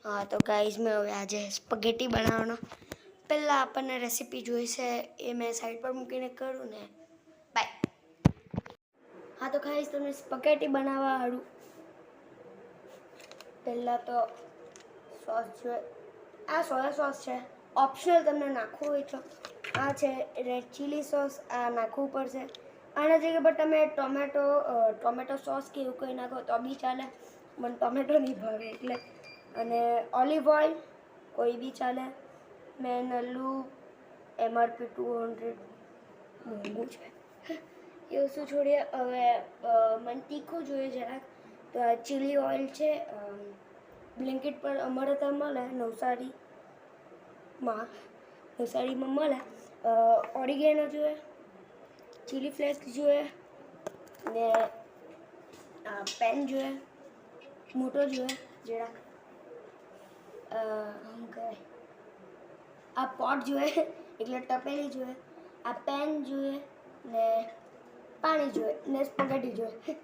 હા તો ગાઈઝ મેં હવે આજે સ્પગેટી બનાવવાનો પહેલાં આપણને રેસીપી જોઈશે એ મેં સાઈડ પર મૂકીને કરું ને બાય. હા તો ગાઈઝ તમને સ્પગેટી બનાવવા હારું પહેલાં તો સોસ જોઈએ. આ સોયા સોસ છે, ઓપ્શનલ તમને નાખવું હોય તો આ છે રેડ ચીલી સોસ, આ નાખવું પડશે. આના જગ્યા પર તમે ટોમેટો સોસ કે એવું કંઈ નાખો તો બી ચાલે, મને ટોમેટો નહીં ભાવે એટલે. અને ઓલિવ ઓઇલ કોઈ બી ચાલે. મેં નલ્લું MRP 200 મોંઘું છે એ વસ્તુ છોડીએ. હવે મને તીખું જોઈએ જરાક તો આ ચીલી ઓઇલ છે, બ્લિંકિટ પર અમારે ત્યાં મળે નવસારીમાં મળે. ઓરિગેનો જોઈએ, ચીલી ફ્લેક્સ જોઈએ ને પેન જોઈએ મોટો જોઈએ જરાક. શું કહેવાય, આ પોટ જોઈએ એટલે તપેલી જોઈએ, આ પેન જોઈએ ને પાણી જોઈએ ને સ્પગેટી જોઈએ.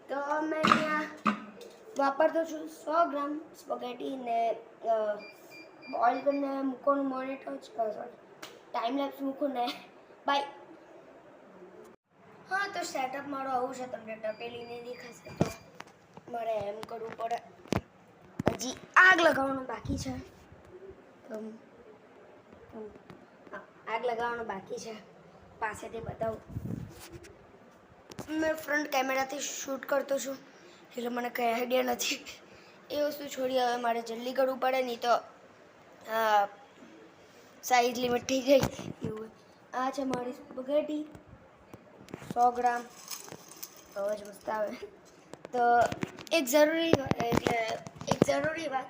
તો મેં અહીંયા વાપરતો છું 100 ગ્રામ સ્પગેટી ને બોઇલ કરીને મૂકવાનું મોનિટર ટાઈમ લેપ્સ મૂકું ને બાય. હા તો સેટઅપ મારો આવું છે, તમને તપેલી નહીં દેખાશે તો મારે એમ કરવું પડે. હજી આગ લગાવવાનું બાકી છે, આગ લગાવવાનું બાકી છે, પાસેથી બતાવું. મેં ફ્રન્ટ કેમેરાથી શૂટ કરતો છું એટલે મને કંઈ આઈડિયા નથી. એ વસ્તુ છોડી હવે મારે જલ્દી કરવું પડે, નહીં તો સાઈઝ લિમિટ થઈ ગઈ એવું. આ છે મારી સ્પગેટી 100 ગ્રામ, બહુ જ મસ્ત આવે. તો એક જરૂરી વાત,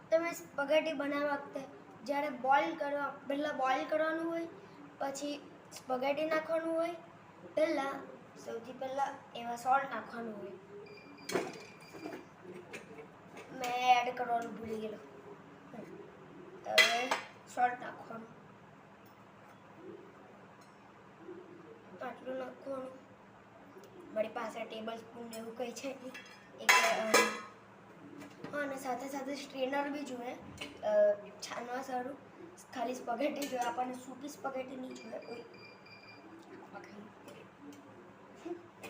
તમે સ્પગેટી બનાવવા વખતે જ્યારે પહેલાં બોઇલ કરવાનું હોય, પછી સ્પગેટી નાખવાનું હોય, સૌથી પહેલાં એમાં સોલ્ટ નાખવાનું હોય. મેં એડ કરવાનું ભૂલી ગયેલો. હવે સોલ્ટ નાખવાનું, આટલું નાખવાનું. મારી પાસે ટેબલ સ્પૂન એવું કંઈ છે નહીં એટલે હા. અને સાથે સાથે સ્ટ્રેનર બી જોઈએ છાનવા સારું. ખાલી સ્પગેટી જોઈએ આપણને, સૂકી સ્પગેટી નહીં જોઈએ કોઈ,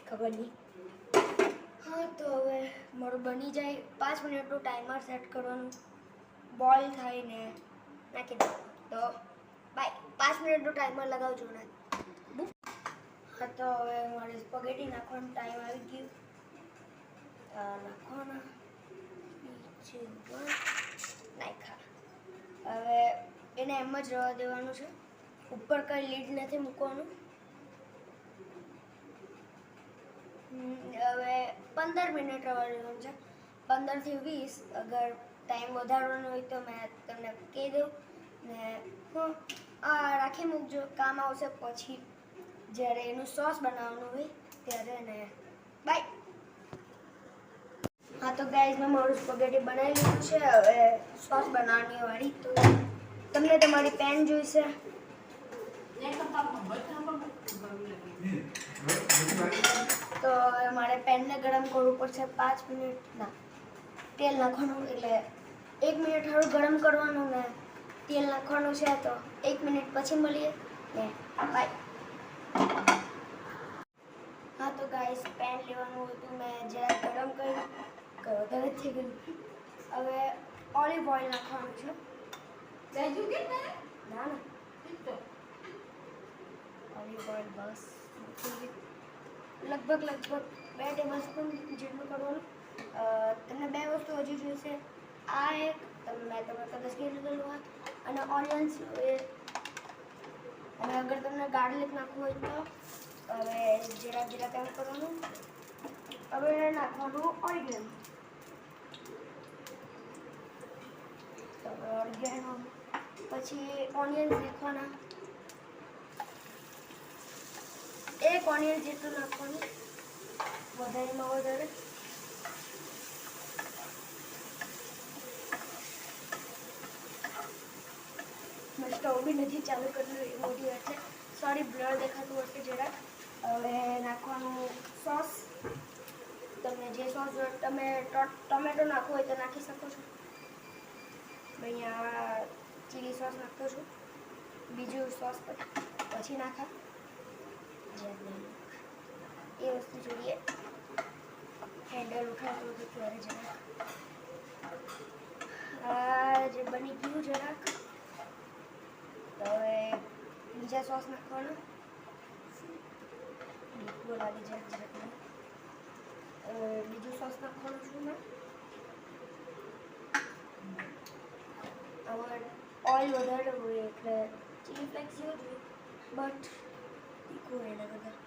ખબર નહીં. હા તો હવે મારું બની જાય 5 મિનિટનું ટાઈમર સેટ કરવાનું, બોઇલ થાય ને નાખી દેવાનું. તો બાય, 5 મિનિટનું ટાઈમર લગાવજો ને. હા તો હવે મારે સ્પગેટી નાખવાનો ટાઈમ આવી ગયો. નાખવાના નાખ્યા. હવે એને એમ જ રહેવા દેવાનું છે, ઉપર કંઈ લીડ નથી મૂકવાનું. હવે 15 મિનિટ રહેવા દેવાનું છે, 15 થી 20. અગર ટાઈમ વધારવાનો હોય તો મેં તમને કહી દઉં ને રાખી મૂકજો, કામ આવશે પછી જ્યારે એનું સોસ બનાવવાનું હોય ત્યારે. ને બાય. હા તો ગાઈઝ મેં મારું સ્પગેટી બનાવી લીધું છે. હવે સોસ બનાવવાની વાળી. તો તમને તમારી પેન જોઈશે, તો મારે પેનને ગરમ કરવું પડશે 5 મિનિટ. તેલ નાખવાનું એટલે 1 મિનિટ થોડું ગરમ કરવાનું ને તેલ નાખવાનું છે. તો 1 મિનિટ પછી મળીએ ને બાય. હા તો ગાઈસ પેન લેવાનું હતું, મેં જરા ગરમ કર્યું, વધારે થઈ ગયું. હવે ઓલિવ ઓઇલ નાખવાનું છે. ના ઓલિવ ઓઇલ બસ લગભગ 2 ટેબલ સ્પૂન જેટલું કરવાનું. તમને 2 વસ્તુ હજી જોઈશે. આ એક મેં તમને કદાચ કીધેલું હોત, અને ઓનિયન્સ. અને અગર તમને ગાર્લિક નાખવું હોય તો હવે જરાક એમ કરવાનું. હવે નાખવાનું ઓરિગેનો. પછી ઓનિયન્સ નાખવાના, 1 ઓનિયન જેટલું નાખવાનું, વધારેમાં વધારે. મેં સ્ટવ બી નથી ચાલુ કર્યું, એ મોટી વાત છે. સોરી, બ્લર દેખાતું હશે જરાક. હવે નાખવાનું સોસ. તમને જે સોસ તમે ટોમેટો નાખવું હોય તો નાખી શકો છો. અહીંયા ચીલી સોસ નાખતો છું, બીજું સોસ પછી નાખા એ વસ્તુ જોઈએ. હેન્ડલ ઉઠાવતું હતું ત્યારે જરાક આ જે બની ગયું જરાક. તો હવે બીજા સોસ નાખવાનો, મીઠું લાગી જરાક જરાક. બીજું સોસ નાખવાનું છું મેં. આમાં ઓઇલ વધારે હોય એટલે ચીલી ફ્લેક્સ જેવું જોઈએ, બટ તીખું એના કરતાં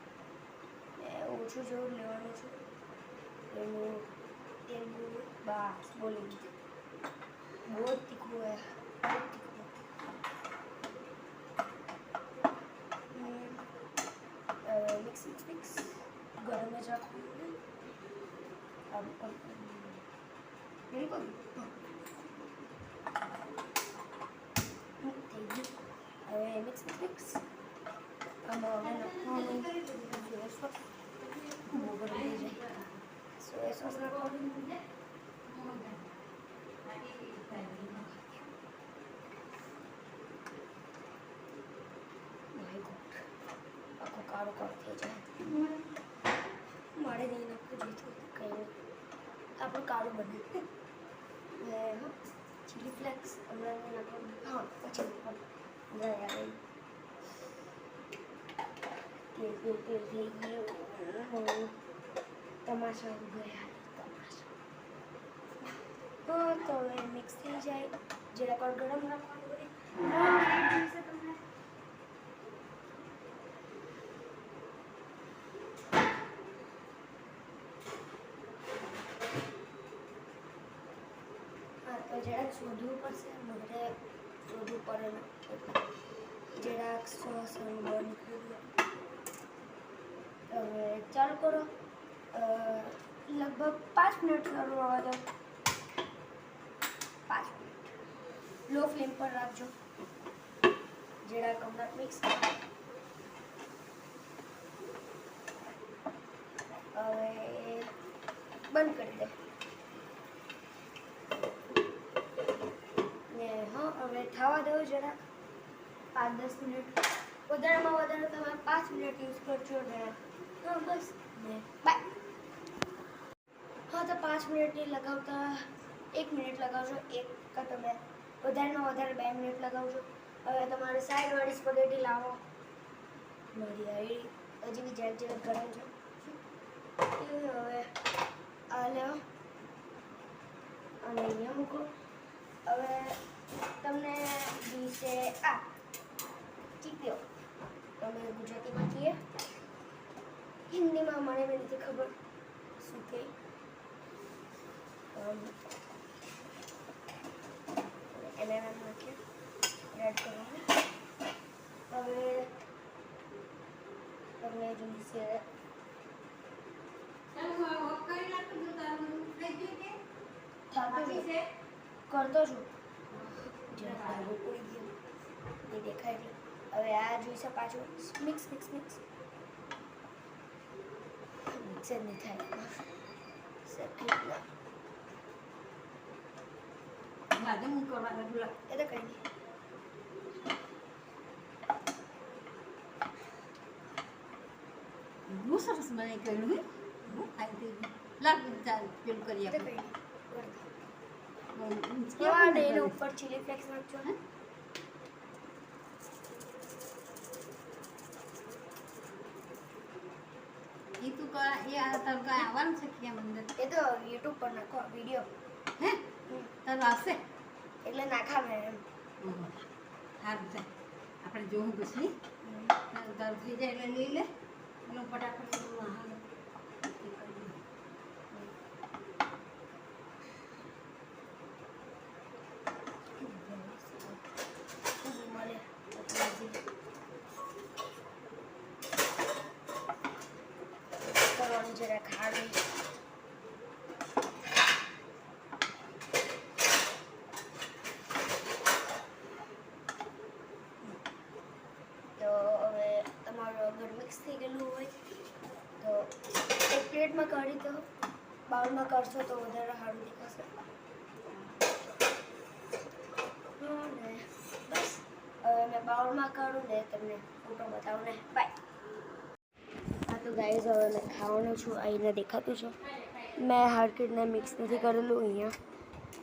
ઓછું જેવું લેવાનું છે. એનું તેલ બસ બોલી દીધું, બહુ જ તીખું હોય, બહુ તીખું. મિક્સ મિક્સ મિક્સ ગરમ જ રાખવું બિલકુલ થઈ ગયું. હવે મિક્સ મિક્સ આમાં હવે નાખવાનું સોયા સોસ. બહુ ગરમ થઈ જાય. સોયા સોસ નાખવાનું. આખો કાળો કાળો થઈ જાય. મારે નહીં નાખવું જોઈએ, કંઈ નહીં, આપણું કાળું બને. ચીલી ફ્લેક્સ હમણાં નાખવાનું. હા પછી નાખવાનું. તેલ તેલ તેલ થઈ ગયું. તમાશા ગયા તમાશા. હા તો હવે મિક્સ થઈ જાય. જરાક ગરમ રાખવાનું હોય. જરાક શોધવું પડશે, મને શોધવું પડે ને જરાક સોસ બંધ કરી. હવે ચાલુ કરો. લગભગ 5 મિનિટ ચાલુ આવવા દો. 5 મિનિટ લો ફ્લેમ પર રાખજો. જરાક હમણાં મિક્સ કરો. હવે બંધ કરી દે. હવે થવા દો જરાક 5-10 મિનિટ. વધારેમાં વધારે તમે 5 મિનિટ યુઝ કરજો ને બસ ને બાય. હા તો 5 મિનિટની લગાવતા 1 મિનિટ લગાવજો. એક કા તમે વધારેમાં વધારે 2 મિનિટ લગાવજો. હવે તમારે સાઈડવાળી સ્પગેટી લાવો. મારી આવી હજી બી જેમ જેમ ગરમ છે. હવે આ લેવો અને અહીંયા મૂકો. હવે તમને દિવસે આ ચીપ્યો, તમે ગુજરાતીમાં કહીએ, હિન્દીમાં મને બી નથી ખબર શું કહે. એને નાખીએ, એડ કરવાનું. હવે તમને દિવસે કરતો છું. એ દેખાય એટલે હવે આ જોઈશે પાછું મિક્સ મિક્સ મિક્સ મિક્સ જ નહીં થાય. એ તો કંઈ નહીં. બહુ સરસ મને કહ્યું. પેલું કરી આપણે એને ઉપર ચીલી ફ્લેક્સ નાખજો. એ તું એ તારું કાંઈ આવવાનું છે કેમ અંદર? એ તો યુટ્યુબ પર નાખો વિડીયો. હે તારું આવશે એટલે નાખાવે એમ. સારું છે, આપણે જોવું પછી. તારું થઈ જાય એટલે લઈ લે એનો ફટાફટ. જરા ખાડી તો હવે તમારું અગર મિક્સ થઈ ગયેલું હોય તો એક પ્લેટમાં કાઢી દો. બાઉલમાં કરશો તો વધારે સારું દેખાશે. ખાઉં ને તમને ફોટો બતાવું ને બાય. હા તો ગાઈઝ હવે મેં ખાવાનું છું. અહીંયા દેખાતું છે મેં હાર્કેટને મિક્સ નથી કરેલું. અહીંયા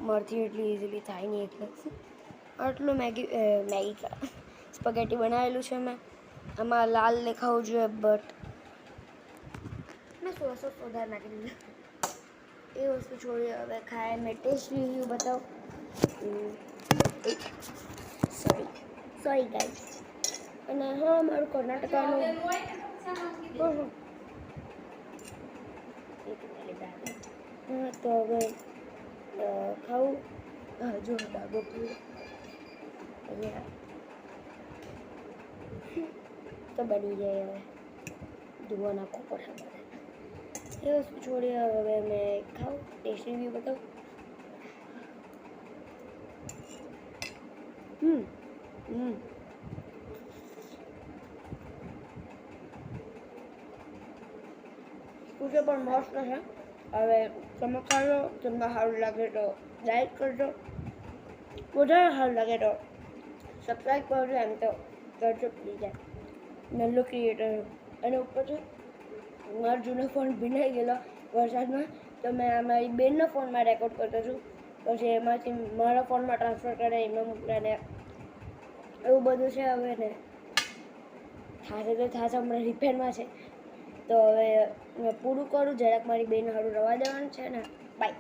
મળતી એટલી ઇઝીલી થાય નહીં એટલે આટલું મેગી સ્પગેટી બનાવેલું છે મેં. આમાં લાલ દેખાવું જોઈએ બટ મેં સોસ વધારે નાખી દીધું. એ વસ્તુ છોડી હવે ખાય. મેં ટેસ્ટ રિવ્યૂ બતાવું. Sorry guys. અને હા મારું કર્ણાટકાનું હા તો હવે ખાવું. હા જો ડાબો પૂરો અહીંયા તો બની જાય. હવે ધોવા નાખવું પડે મારે. એ વસ્તુ છોડી હવે મેં ખાઉં. ટેસ્ટ રિવ્યૂ બતાવું. પૂછો પણ મસ્ત છે. હવે તમે ખાજો. તમને સારું લાગે તો લાઈક કરજો. વધારે સારું લાગે તો સબસ્ક્રાઈબ કરજો. એમ તો કરજો પ્લીઝ. નલ્લો ક્રિએટર અને ઉપરથી મારો જૂનો ફોન ભીનાઈ ગયેલો વરસાદમાં તો મેં મારી બેનના ફોનમાં રેકોર્ડ કરતો છું. પછી એમાંથી મારા ફોનમાં ટ્રાન્સફર કરે એમાં મોકલ્યા ને એવું બધું છે. હવે ને થશે તો થશે. હમણાં રિપેરમાં છે તો હવે મેં પૂરું કરું. જરાક મારી બેન હારું રવા દેવાનું છે ને બાય.